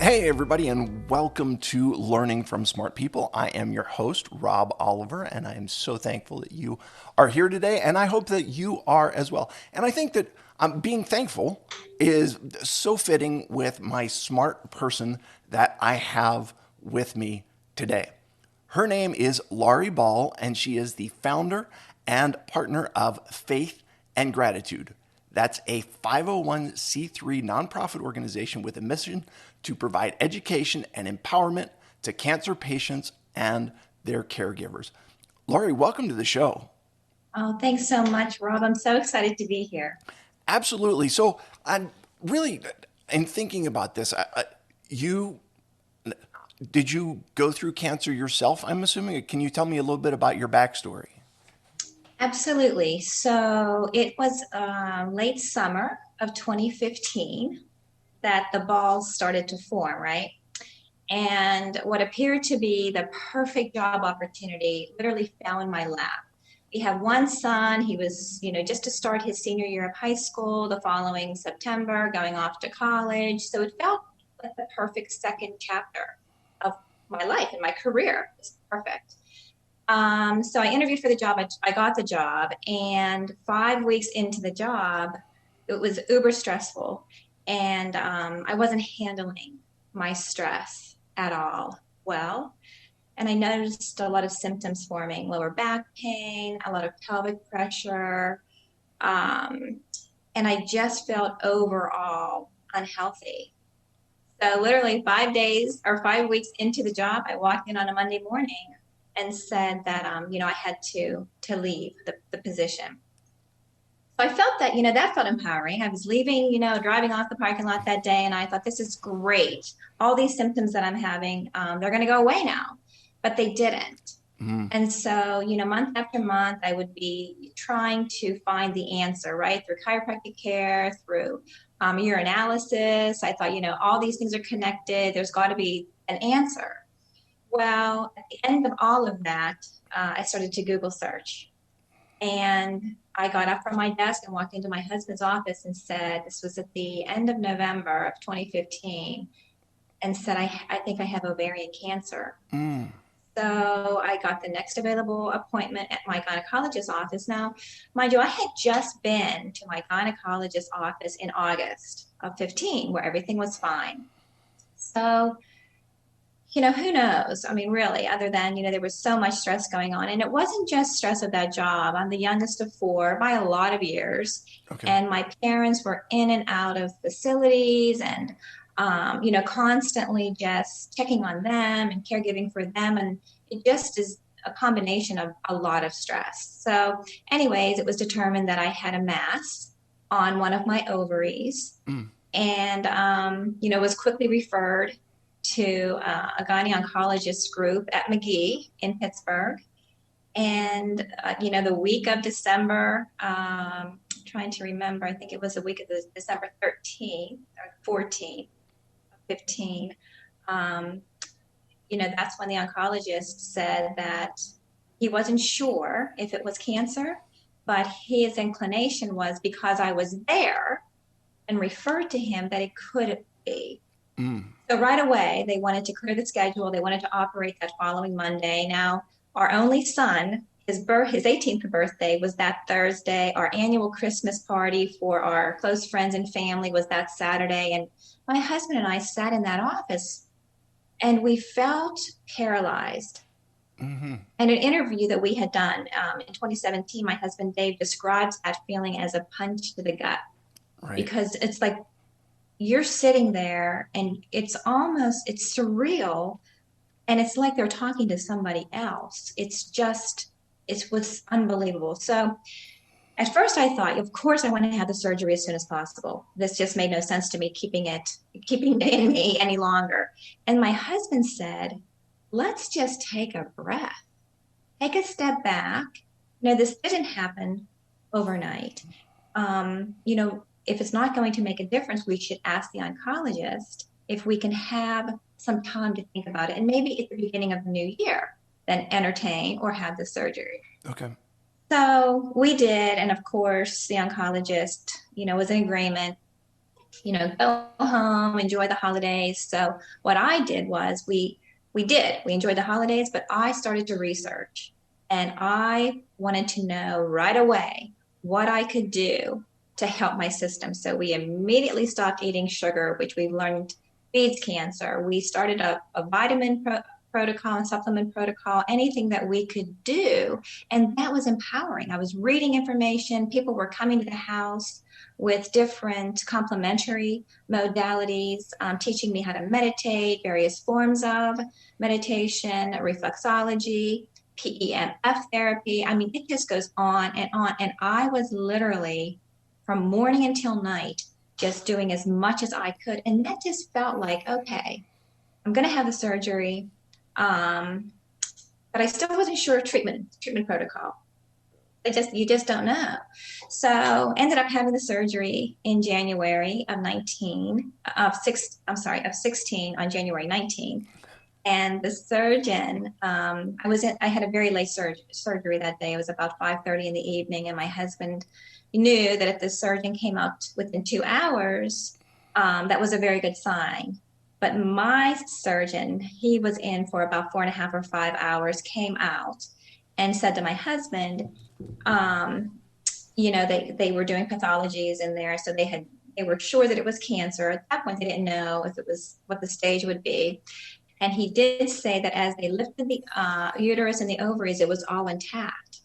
Hey, everybody, and welcome to Learning from Smart People. I am your host, Rob Oliver, and I am so thankful that you are here today, and I hope that you are as well. And I think that being thankful is so fitting with my smart person that I have with me today. Her name is Laurie Ball, and she is the founder and partner of Faith and Gratitude. That's a 501c3 nonprofit organization with a mission to provide education and empowerment to cancer patients and their caregivers. Laurie, welcome to the show. Oh, thanks so much, Rob. I'm so excited to be here. Absolutely. So, I'm really, in thinking about this, you did you go through cancer yourself? I'm assuming. Can you tell me a little bit about your backstory? Absolutely. So it was late summer of 2015 that the balls started to form, right? And what appeared to be the perfect job opportunity literally fell in my lap. We have one son. He was, just to start his senior year of high school, the following September, going off to college. So it felt like the perfect second chapter of my life and my career. It was perfect. So I interviewed for the job. I got the job, and 5 weeks into the job, it was uber stressful, and I wasn't handling my stress at all well. And I noticed a lot of symptoms forming: lower back pain, a lot of pelvic pressure, um, and I just felt overall unhealthy. So literally 5 days or 5 weeks into the job, I walked in on a Monday morning and said that I had to leave the position. So I felt that, that felt empowering. I was leaving, driving off the parking lot that day, and I thought, this is great. All these symptoms that I'm having, they're going to go away now, but they didn't. Mm. And so, month after month, I would be trying to find the answer, right? Through chiropractic care, through urinalysis. I thought, all these things are connected. There's got to be an answer. Well, at the end of all of that, I started to Google search. And I got up from my desk and walked into my husband's office and said, this was at the end of November of 2015, and said, I think I have ovarian cancer. Mm. So I got the next available appointment at my gynecologist's office. Now, mind you, I had just been to my gynecologist's office in August of 15, where everything was fine. So, who knows? I mean, really, other than, there was so much stress going on. And it wasn't just stress of that job. I'm the youngest of four by a lot of years. Okay. And my parents were in and out of facilities and, constantly just checking on them and caregiving for them. And it just is a combination of a lot of stress. So, anyways, it was determined that I had a mass on one of my ovaries, Mm. and was quickly referred to a gyne oncologist group at McGee in Pittsburgh. And the week of December, trying to remember, I think it was the week of the December 13th or 14th, 15. Um, that's when the oncologist said that he wasn't sure if it was cancer, but his inclination was, because I was there and referred to him, that it could be. Mm. So right away, they wanted to clear the schedule. They wanted to operate that following Monday. Now, our only son, his 18th birthday was that Thursday. Our annual Christmas party for our close friends and family was that Saturday. And my husband and I sat in that office and we felt paralyzed. Mm-hmm. And an interview that we had done in 2017, my husband Dave describes that feeling as a punch to the gut, Right. because it's like you're sitting there and it's surreal, and it's like they're talking to somebody else. It was unbelievable. So at first I thought, of course I want to have the surgery as soon as possible. This just made no sense to me, keeping it in me any longer. And my husband said, let's just take a breath, take a step back. This didn't happen overnight. If it's not going to make a difference, we should ask the oncologist if we can have some time to think about it. And maybe at the beginning of the new year, then entertain or have the surgery. Okay. So we did. And of course, the oncologist, was in agreement. go home, enjoy the holidays. So what I did was we enjoyed the holidays, but I started to research and I wanted to know right away what I could do to help my system. So we immediately stopped eating sugar, which we've learned feeds cancer. We started a vitamin protocol and supplement protocol, anything that we could do. And that was empowering. I was reading information. People were coming to the house with different complementary modalities, teaching me how to meditate, various forms of meditation, reflexology, PEMF therapy. I mean, it just goes on and on. And I was literally from morning until night just doing as much as I could. And that just felt like, okay, I'm going to have the surgery. Um, but I still wasn't sure of treatment protocol. You just don't know. So ended up having the surgery in January of 19 of six I'm sorry of 16 on January 19. And the surgeon, I had a very late surgery that day. It was about 5:30 in the evening, and my husband knew that if the surgeon came out within 2 hours, that was a very good sign. But my surgeon, he was in for about 4.5 or 5 hours, came out and said to my husband, um, they were doing pathologies in there, so they were sure that it was cancer. At that point, they didn't know if it was what the stage would be. And he did say that as they lifted the uterus and the ovaries, it was all intact.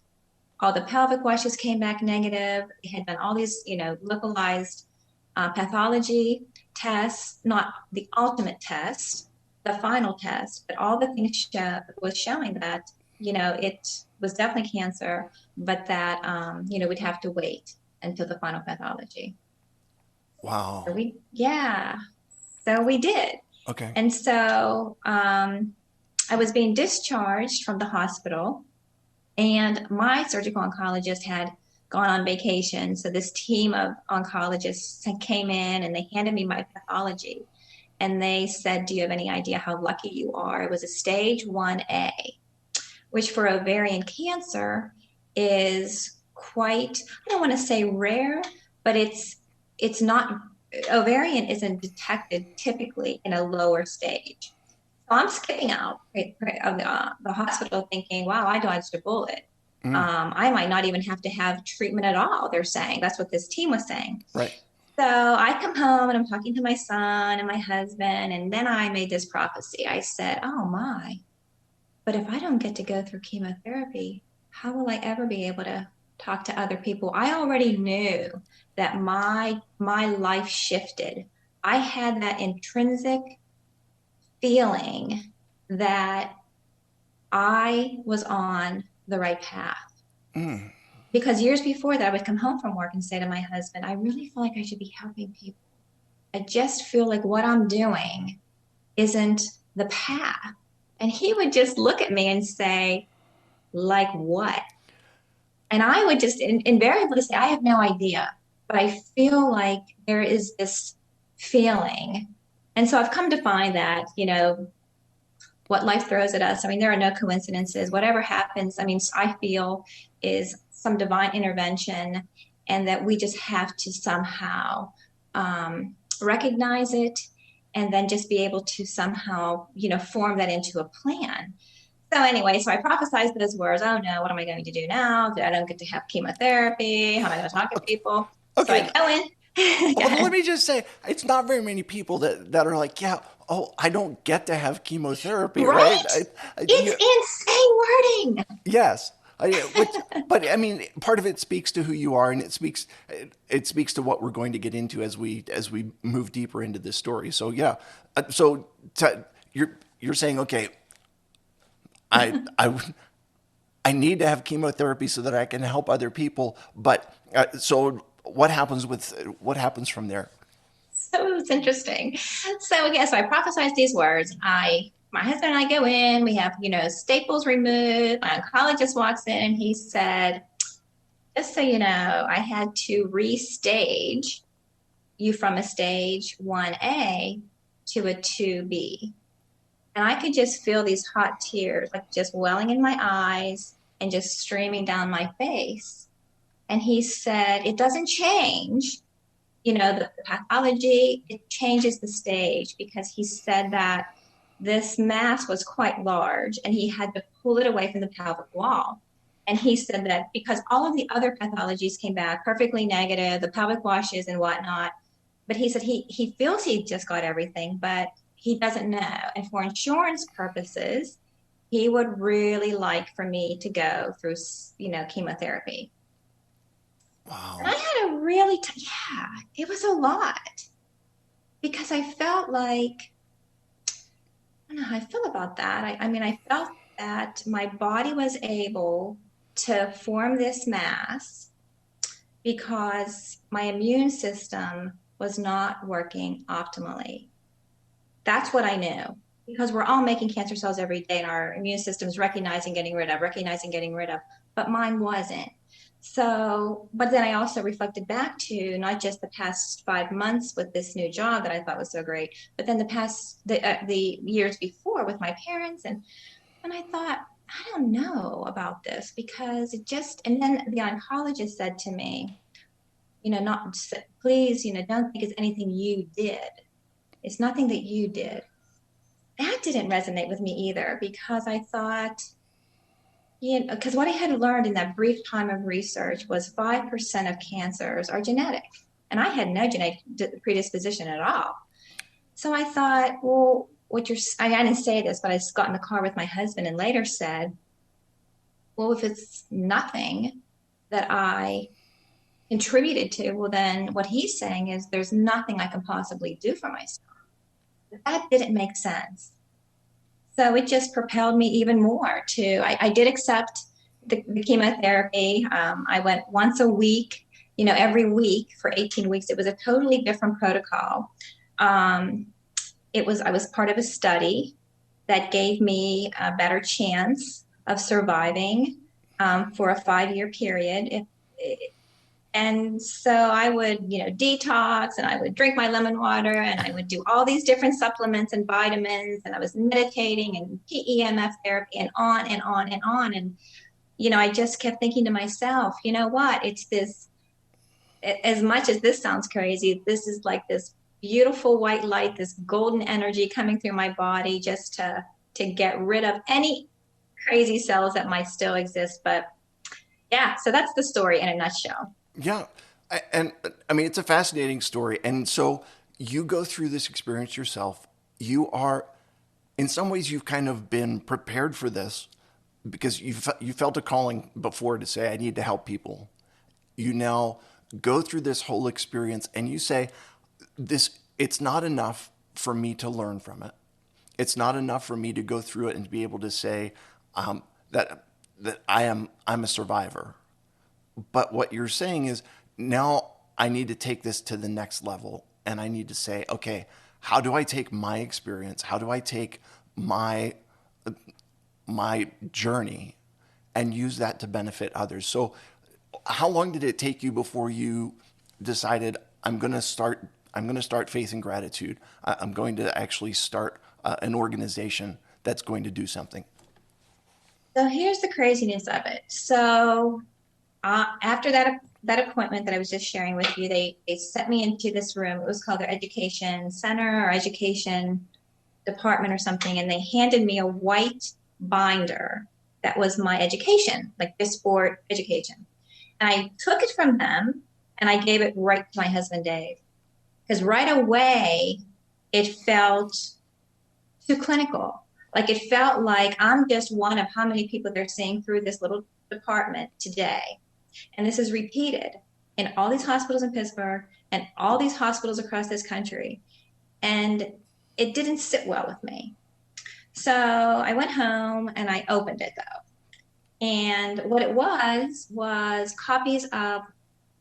All the pelvic washes came back negative. They had done all these, localized pathology tests, not the ultimate test, the final test, but all the things was showing that, it was definitely cancer, but that, we'd have to wait until the final pathology. Wow. Yeah, so we did. Okay. And so I was being discharged from the hospital, and my surgical oncologist had gone on vacation. So this team of oncologists came in and they handed me my pathology. And they said, "Do you have any idea how lucky you are?" It was a stage 1A, which for ovarian cancer is quite, I don't want to say rare, but it's not, ovarian isn't detected typically in a lower stage. So I'm skipping out of the hospital thinking, wow, I dodged a bullet. Mm, I might not even have to have treatment at all, they're saying. That's what this team was saying. right. So I come home and I'm talking to my son and my husband, and then I made this prophecy. I said, oh my, but if I don't get to go through chemotherapy, how will I ever be able to talk to other people? I already knew that my life shifted. I had that intrinsic feeling that I was on the right path. Mm, Because years before that, I would come home from work and say to my husband, I really feel like I should be helping people. I just feel like what I'm doing isn't the path. And he would just look at me and say, like what? And I would just invariably say, I have no idea, but I feel like there is this feeling. And so I've come to find that, what life throws at us. I mean, there are no coincidences. Whatever happens, I mean, I feel is some divine intervention, and that we just have to somehow recognize it and then just be able to somehow, form that into a plan. So anyway, so I prophesized those words. Oh no, what am I going to do now? I don't get to have chemotherapy. How am I going to talk to okay. people? So Okay. I go in. Go Well, let ahead. me just say, it's not very many people that are like, yeah, oh, I don't get to have chemotherapy, right? Right? It's insane wording. Yes. But I mean, part of it speaks to who you are, and it speaks to what we're going to get into as we move deeper into this story. So yeah, so you're saying, okay, I I I need to have chemotherapy so that I can help other people. But so what happens from there? So it's interesting. So yeah, so I prophesied these words. My husband and I go in, we have, staples removed. My oncologist walks in and he said, just so you know, I had to restage you from a stage 1A to a 2B. And I could just feel these hot tears, like just welling in my eyes and just streaming down my face. And he said, it doesn't change. the pathology, it changes the stage because he said that this mass was quite large and he had to pull it away from the pelvic wall. And he said that because all of the other pathologies came back perfectly negative, the pelvic washes and whatnot, but he said he feels he just got everything, but he doesn't know. And for insurance purposes, he would really like for me to go through, chemotherapy. And I Wow. had a really, yeah, it was a lot because I felt like, I don't know how I feel about that. I mean, I felt that my body was able to form this mass because my immune system was not working optimally. That's what I knew because we're all making cancer cells every day and our immune system is recognizing, getting rid of, recognizing, getting rid of, but mine wasn't. So, but then I also reflected back to not just the past 5 months with this new job that I thought was so great, but then the years before with my parents, and I thought, I don't know about this because it just, and then the oncologist said to me, not please, don't think it's anything you did. It's nothing that you did. That didn't resonate with me either because I thought, because what I had learned in that brief time of research was 5% of cancers are genetic. And I had no genetic predisposition at all. So I thought, well, I didn't say this, but I just got in the car with my husband and later said, well, if it's nothing that I contributed to, well, then what he's saying is there's nothing I can possibly do for myself. But that didn't make sense. So it just propelled me even more I did accept the chemotherapy. I went once a week, every week for 18 weeks. It was a totally different protocol. Um, I was part of a study that gave me a better chance of surviving for a 5-year period. And so I would, detox and I would drink my lemon water and I would do all these different supplements and vitamins and I was meditating and PEMF therapy and on and on and on. And, I just kept thinking to myself, you know what? It's this, as much as this sounds crazy, this is like this beautiful white light, this golden energy coming through my body just to get rid of any crazy cells that might still exist. But yeah, so that's the story in a nutshell. Yeah. And I mean, it's a fascinating story. And so you go through this experience yourself. You are, in some ways, you've kind of been prepared for this because you felt a calling before to say, I need to help people. You now go through this whole experience and you say, it's not enough for me to learn from it. It's not enough for me to go through it and to be able to say that I'm a survivor. But what you're saying is now I need to take this to the next level and I need to say, okay, how do I take my experience? How do I take my journey and use that to benefit others? So how long did it take you before you decided I'm going to start faith and gratitude. I'm going to actually start an organization that's going to do something. So here's the craziness of it. So after that appointment that I was just sharing with you, they sent me into this room. It was called their education center or education department or something, and they handed me a white binder that was my education, like this sport education. And I took it from them and I gave it right to my husband Dave because right away it felt too clinical. Like it felt like I'm just one of how many people they're seeing through this little department today. And this is repeated in all these hospitals in Pittsburgh and all these hospitals across this country. And it didn't sit well with me. So I went home and I opened it though. And what it was copies of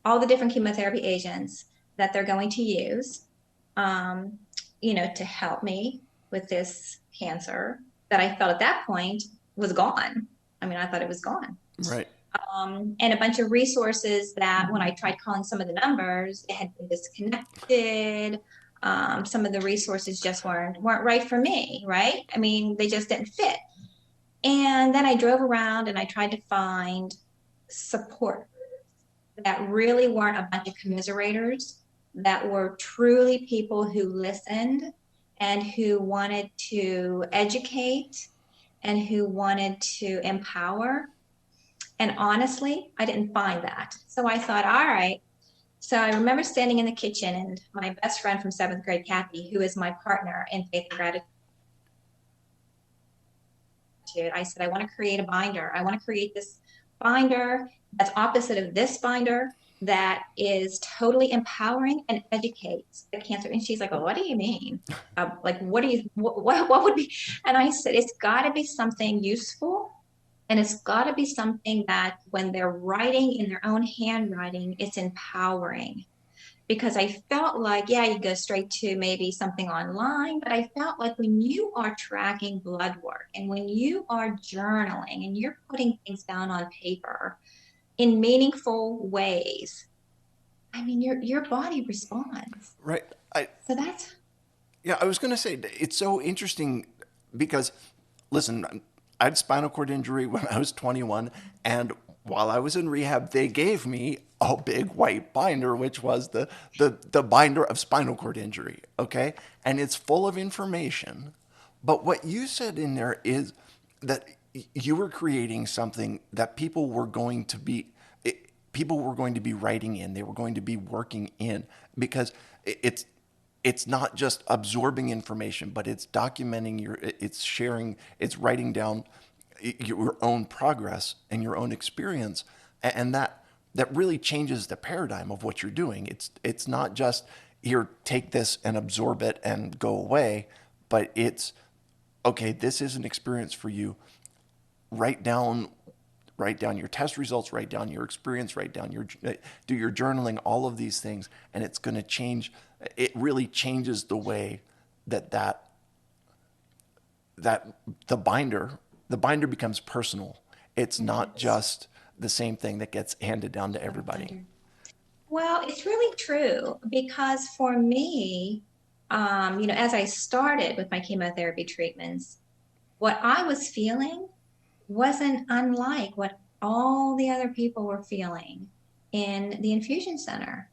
all the different chemotherapy agents that they're going to use, um, to help me with this cancer that I felt at that point was gone. I mean, I thought it was gone. Right. And a bunch of resources that when I tried calling some of the numbers, it had been disconnected. Some of the resources just weren't right for me, right? I mean, they just didn't fit. And then I drove around and I tried to find support that really weren't a bunch of commiserators, that were truly people who listened and who wanted to educate and who wanted to empower. And honestly, I didn't find that. So I thought, all right. So I remember standing in the kitchen and my best friend from seventh grade, Kathy, who is my partner in Faith and Gratitude, I said, I want to create a binder. I want to create this binder that's opposite of this binder that is totally empowering and educates the cancer. And she's like, well, what do you mean? Like, what do you, what would be? And I said, it's got to be something useful. And it's got to be something that when they're writing in their own handwriting, it's empowering because I felt like, yeah, you go straight to maybe something online, but I felt like when you are tracking blood work and when you are journaling and you're putting things down on paper in meaningful ways, I mean, your body responds. Right. I So that's Yeah, I was going to say it's so interesting because, listen, I had spinal cord injury when I was 21, and while I was in rehab, they gave me a big white binder, which was the binder of spinal cord injury. Okay, and it's full of information. But what you said in there is that you were creating something that people were going to be writing in, they were going to be working in because it's not just absorbing information, but it's documenting it's sharing, it's writing down your own progress and your own experience, and that really changes the paradigm of what you're doing. It's not just here, take this and absorb it and go away, but it's okay. This is an experience for you. Write down write down your test results, write down your experience, write down do your journaling, all of these things, and it's going to change. It really changes the way that that the binder becomes personal. It's not just the same thing that gets handed down to everybody. well, it's really true because for me, as I started with my chemotherapy treatments, what I was feeling wasn't unlike what all the other people were feeling in the infusion center.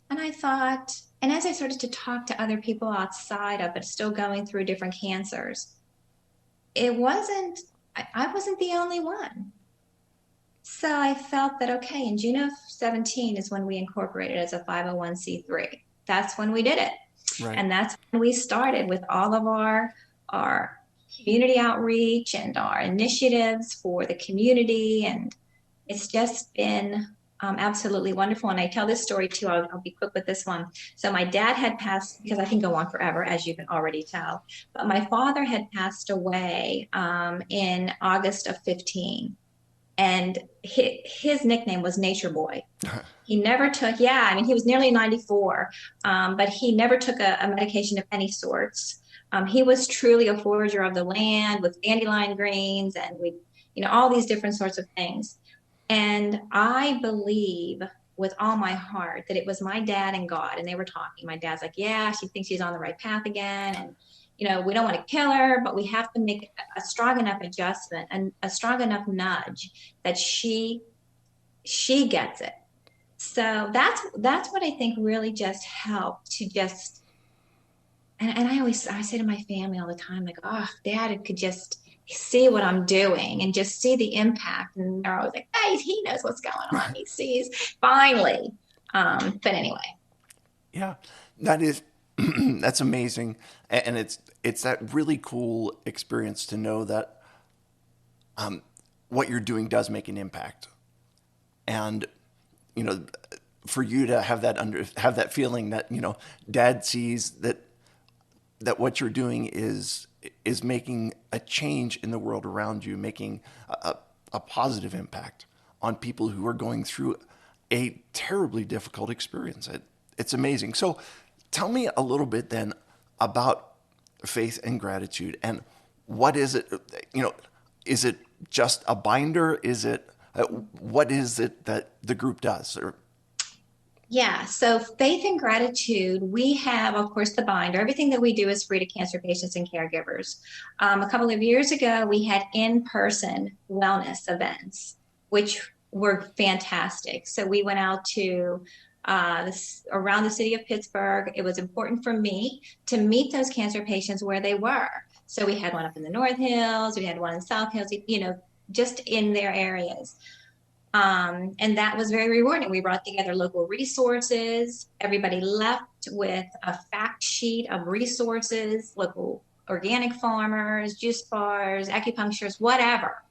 And I thought, and as I started to talk to other people outside of it, still going through different cancers, it wasn't, I wasn't the only one. So I felt that, okay, in June of 17 is when we incorporated as a 501c3. That's when we did it. Right. And that's when we started with all of our community outreach and our initiatives for the community. And it's just been absolutely wonderful. And I tell this story too. I'll be quick with this one. So my dad had passed, because I can go on forever, as you can already tell. But my father had passed away in August of 15. And his nickname was Nature Boy. He never took, yeah, I mean, he was nearly 94, but he never took a medication of any sorts. He was truly a forager of the land with dandelion greens and all these different sorts of things. And I believe with all my heart that it was my dad and God, and they were talking. My dad's like, yeah, she thinks she's on the right path again. And, we don't want to kill her, but we have to make a strong enough adjustment and a strong enough nudge that she gets it. So that's what I think really just helped to just and I say to my family all the time, like, oh, dad could just see what I'm doing and just see the impact. And they're always like, hey, he knows what's going on. He sees finally. But anyway. Yeah, that is that's amazing, and it's that really cool experience to know that what you're doing does make an impact, and you know, for you to have that feeling that dad sees that what you're doing is making a change in the world around you, making a positive impact on people who are going through a terribly difficult experience. It's amazing. So tell me a little bit then about faith and gratitude, and what is it? Is it just a binder? Is it what is it that the group does? Or Yeah, so faith and gratitude, we have, of course, the binder. Everything that we do is free to cancer patients and caregivers. A couple of years ago, we had in-person wellness events, which were fantastic. So we went out to around the city of Pittsburgh. It was important for me to meet those cancer patients where they were. So we had one up in the North Hills, we had one in South Hills, just in their areas. And that was very rewarding. We brought together local resources. Everybody left with a fact sheet of resources, local organic farmers, juice bars, acupuncturists, whatever,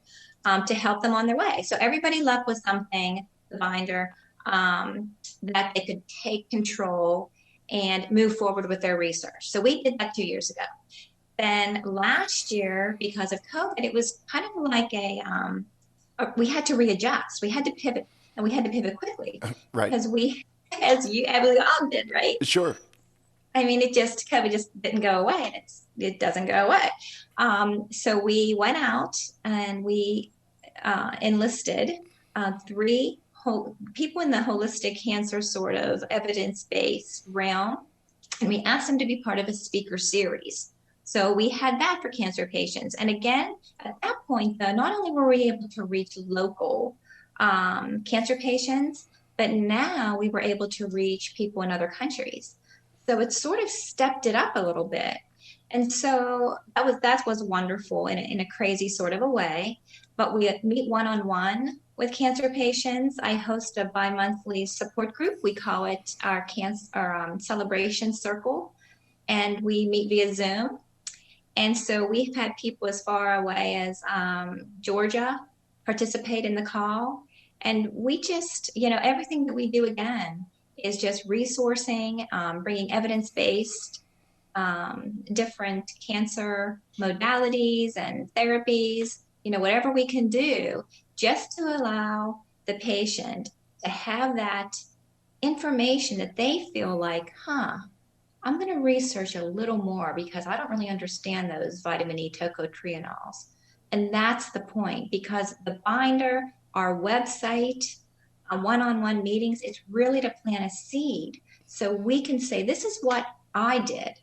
to help them on their way. So everybody left with something, the binder, that they could take control and move forward with their research. So we did that 2 years ago. Then last year, because of COVID, it was kind of like we had to readjust. We had to pivot, and we had to pivot quickly Right. because as we all did, right? Sure. I mean, COVID just didn't go away, and it doesn't go away. So we went out and we enlisted three people in the holistic cancer sort of evidence-based realm, and we asked them to be part of a speaker series. So we had that for cancer patients. And again, at that point, though, not only were we able to reach local cancer patients, but now we were able to reach people in other countries. So it sort of stepped it up a little bit. And so that was wonderful in a crazy sort of a way. But we meet one-on-one with cancer patients. I host a bi-monthly support group. We call it our celebration circle, and we meet via Zoom. And so we've had people as far away as Georgia participate in the call. And we just, everything that we do again is just resourcing, bringing evidence based different cancer modalities and therapies, whatever we can do just to allow the patient to have that information that they feel like, I'm going to research a little more because I don't really understand those vitamin E tocotrienols. And that's the point, because the binder, our website, one-on-one meetings, it's really to plant a seed. So we can say, this is what I did,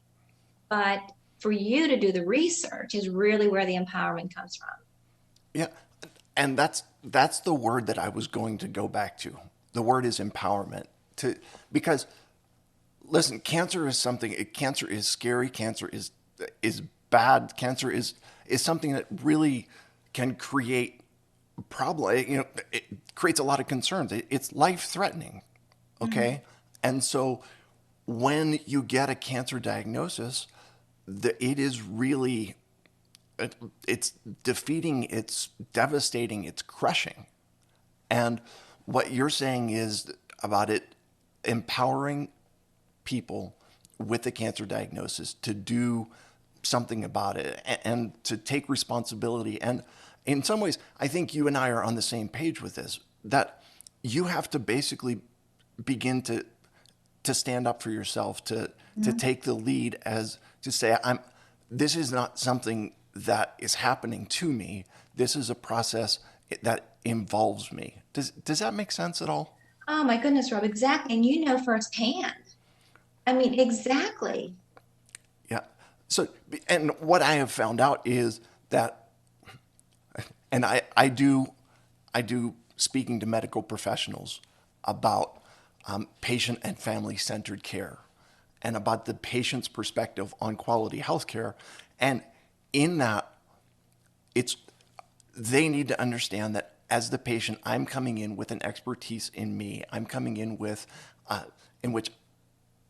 but for you to do the research is really where the empowerment comes from. Yeah. And that's the word that I was going to go back to. The word is empowerment. Because listen, cancer is something. Cancer is scary. Cancer is bad. Cancer is something that really can create problem. It creates a lot of concerns. It's life threatening. Mm-hmm. Okay, and so when you get a cancer diagnosis, it is really it's defeating. It's devastating. It's crushing. And what you're saying is about it empowering people with a cancer diagnosis to do something about it and to take responsibility. And in some ways, I think you and I are on the same page with this, that you have to basically begin to stand up for yourself, to Mm-hmm. take the lead, as to say, this is not something that is happening to me. This is a process that involves me. Does that make sense at all? Oh my goodness, Rob, exactly. And you know firsthand. I mean, exactly. Yeah. So, and what I have found out is that, and I do speaking to medical professionals about patient and family centered care and about the patient's perspective on quality health care. And in that, it's, they need to understand that as the patient, I'm coming in with an expertise in me. I'm coming in with, in which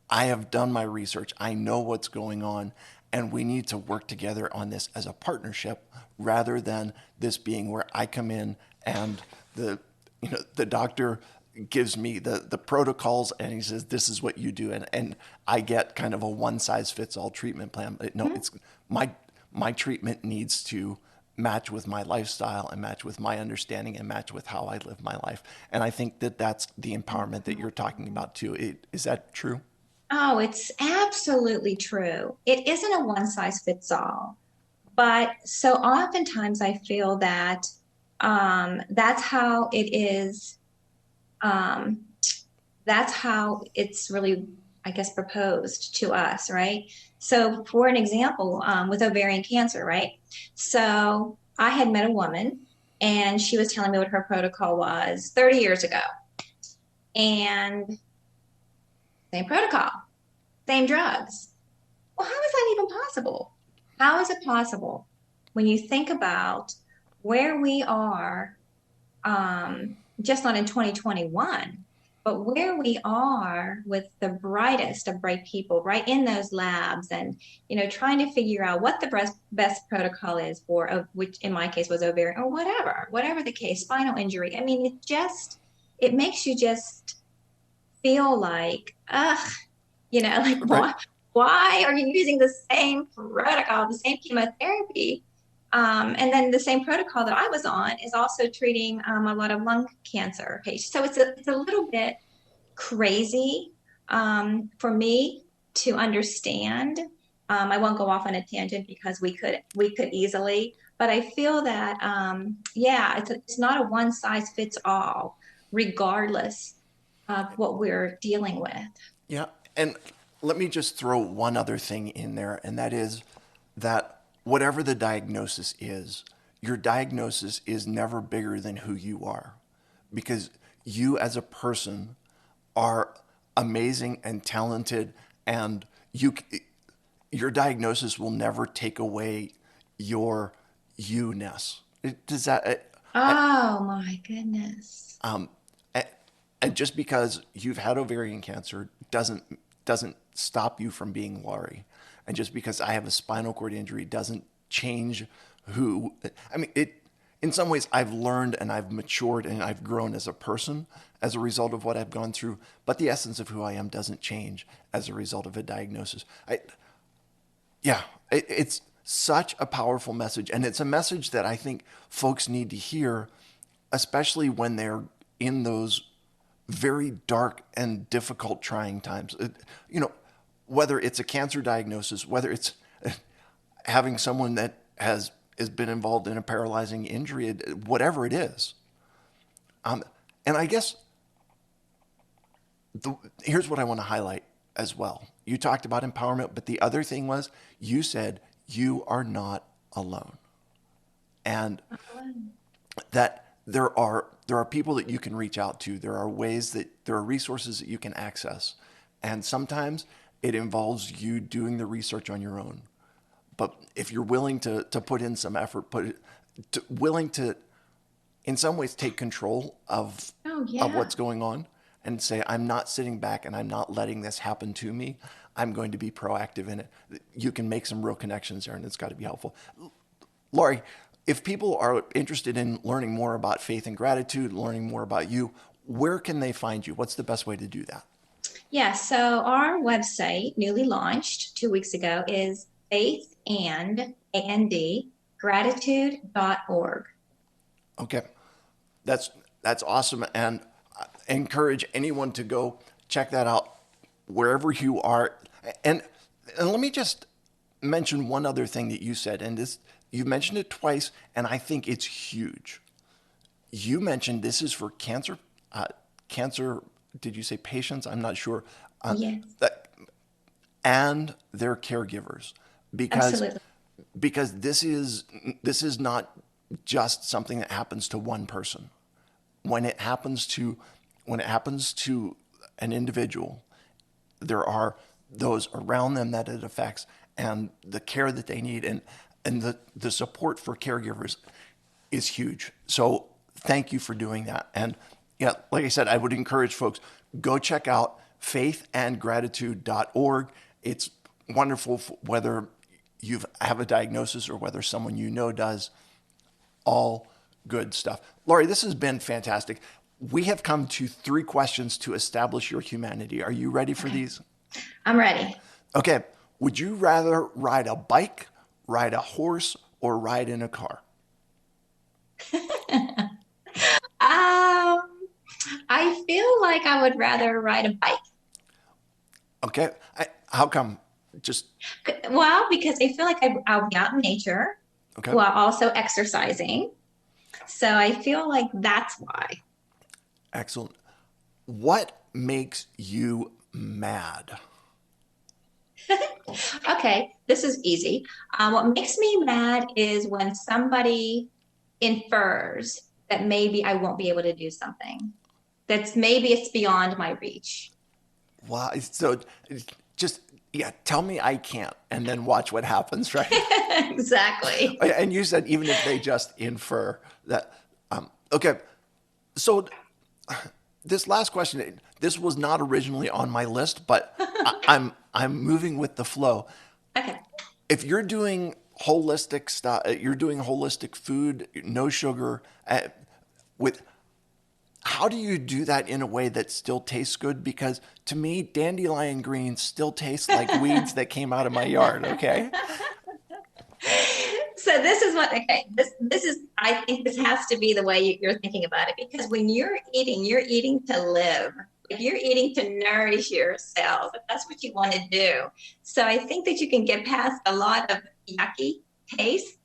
I have done my research. I know what's going on, and we need to work together on this as a partnership rather than this being where I come in and the doctor gives me the protocols and he says, this is what you do. And I get kind of a one size fits all treatment plan. But no, Mhm. it's my treatment needs to match with my lifestyle and match with my understanding and match with how I live my life. And I think that that's the empowerment that you're talking about too. Is that true? Oh, it's absolutely true. It isn't a one size fits all. But so oftentimes I feel that that's how it is. Um, that's how it's really, I guess, proposed to us, right? So, for an example, with ovarian cancer, right? So, I had met a woman and she was telling me what her protocol was 30 years ago. And same protocol, same drugs. Well, how is that even possible? How is it possible when you think about where we are, just not in 2021, but where we are with the brightest of bright people right in those labs and, trying to figure out what the best protocol is for, which in my case was ovarian or whatever the case, spinal injury. I mean, it makes you just feel like, ugh, like Right. why are you using the same protocol, the same chemotherapy? And then the same protocol that I was on is also treating a lot of lung cancer patients. So it's a little bit crazy for me to understand. I won't go off on a tangent because we could easily, but I feel that yeah, it's not a one size fits all, regardless of what we're dealing with. Yeah. And let me just throw one other thing in there, and that is that whatever the diagnosis is, your diagnosis is never bigger than who you are, because you as a person are amazing and talented, and your diagnosis will never take away your you-ness. Does that Oh my goodness. and just because you've had ovarian cancer doesn't stop you from being Laurie. And just because I have a spinal cord injury doesn't change who I mean it in some ways I've learned and I've matured and I've grown as a person as a result of what I've gone through, but the essence of who I am doesn't change as a result of a diagnosis. Yeah, it's such a powerful message, and it's a message that I think folks need to hear, especially when they're in those very dark and difficult, trying times. You know, whether it's a cancer diagnosis, whether it's having someone that has been involved in a paralyzing injury, whatever it is. And I guess here's what I want to highlight as well. You talked about empowerment, but the other thing was you said you are not alone, and that there are people that you can reach out to. There are ways that there are resources that you can access, and sometimes it involves you doing the research on your own. But if you're willing to put in some effort, willing to in some ways take control Oh of yeah. what's going on and say, I'm not sitting back and I'm not letting this happen to me. I'm going to be proactive in it. You can make some real connections there, and it's got to be helpful. Laurie, if people are interested in learning more about faith and gratitude, learning more about you, where can they find you? What's the best way to do that? Yeah, so our website, newly launched 2 weeks ago, is faithandgratitude.org. Okay, that's that's awesome, and I encourage anyone to go check that out wherever you are. And and let me just mention one other thing that you said, and this you mentioned it twice, and I think it's huge. You mentioned this is for cancer. Did you say patients? I'm not sure. Yes, That and their caregivers, because absolutely. this is not just something that happens to one person. When it happens to when it happens to an individual, there are those around them that it affects, and the care that they need, and the support for caregivers is huge. So thank you for doing that. And yeah, like I said, I would encourage folks, go check out faithandgratitude.org. It's wonderful whether you have a diagnosis or whether someone you know does. All good stuff. Laurie, this has been fantastic. We have come to 3 questions to establish your humanity. Are you ready for Okay, these? I'm ready. Okay. Would you rather ride a bike, ride a horse, or ride in a car? Um, I feel like I would rather ride a bike. Okay. How come? Just Well, because I feel like I'll be out in nature okay. while also exercising. So I feel like that's why. Excellent. What makes you mad? Okay, this is easy. What makes me mad is when somebody infers that maybe I won't be able to do something. That's maybe it's beyond my reach. Wow. So just, yeah, tell me I can't and then watch what happens, right? Exactly. And you said even if they just infer that. Okay. So this last question, this was not originally on my list, but I'm moving with the flow. Okay. If you're doing holistic stuff, you're doing holistic food, no sugar, with how do you do that in a way that still tastes good? Because to me, dandelion greens still taste like weeds that came out of my yard. Okay. So this is what, okay, this is, I think this has to be the way you're thinking about it, because when you're eating to live. Like, you're eating to nourish yourself. That's what you want to do. So I think that you can get past a lot of yucky taste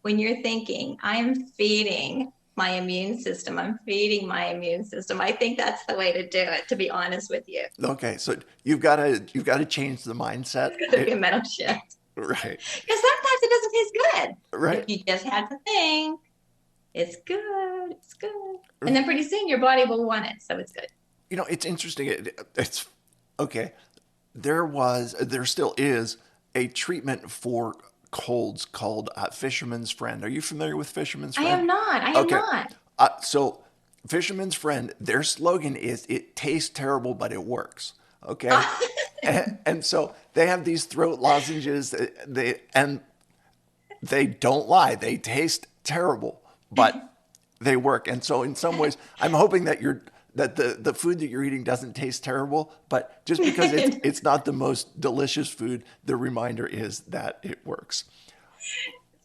when you're thinking, I'm feeding my immune system. I'm feeding my immune system. I think that's the way to do it, to be honest with you. Okay. So you've got to change the mindset. It's going to be a mental shift. Right. Because sometimes it doesn't taste good. Right. But you just have to think, it's good, it's good. And then pretty soon your body will want it. So it's good. It's interesting. It's okay. There still is a treatment for colds called Fisherman's Friend. Are you familiar with Fisherman's I Friend? am not. I am Okay. not. So Fisherman's Friend, their slogan is "It tastes terrible, but it works." Okay. And so they have these throat lozenges. They don't lie. They taste terrible, but they work. And so in some ways, I'm hoping that the food that you're eating doesn't taste terrible, but just because it's not the most delicious food, the reminder is that it works.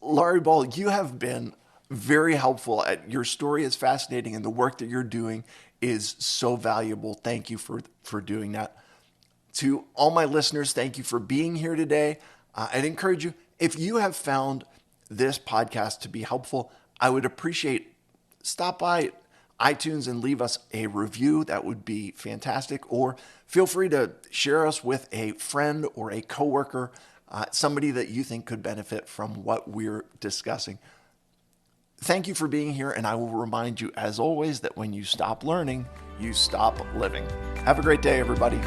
Laurie Ball, you have been very helpful. Your story is fascinating, and the work that you're doing is so valuable. Thank you for doing that. To all my listeners, thank you for being here today. I'd encourage you, if you have found this podcast to be helpful, I would appreciate stop by iTunes and leave us a review. That would be fantastic. Or feel free to share us with a friend or a coworker, somebody that you think could benefit from what we're discussing. Thank you for being here, and I will remind you, as always, that when you stop learning, you stop living. Have a great day, everybody.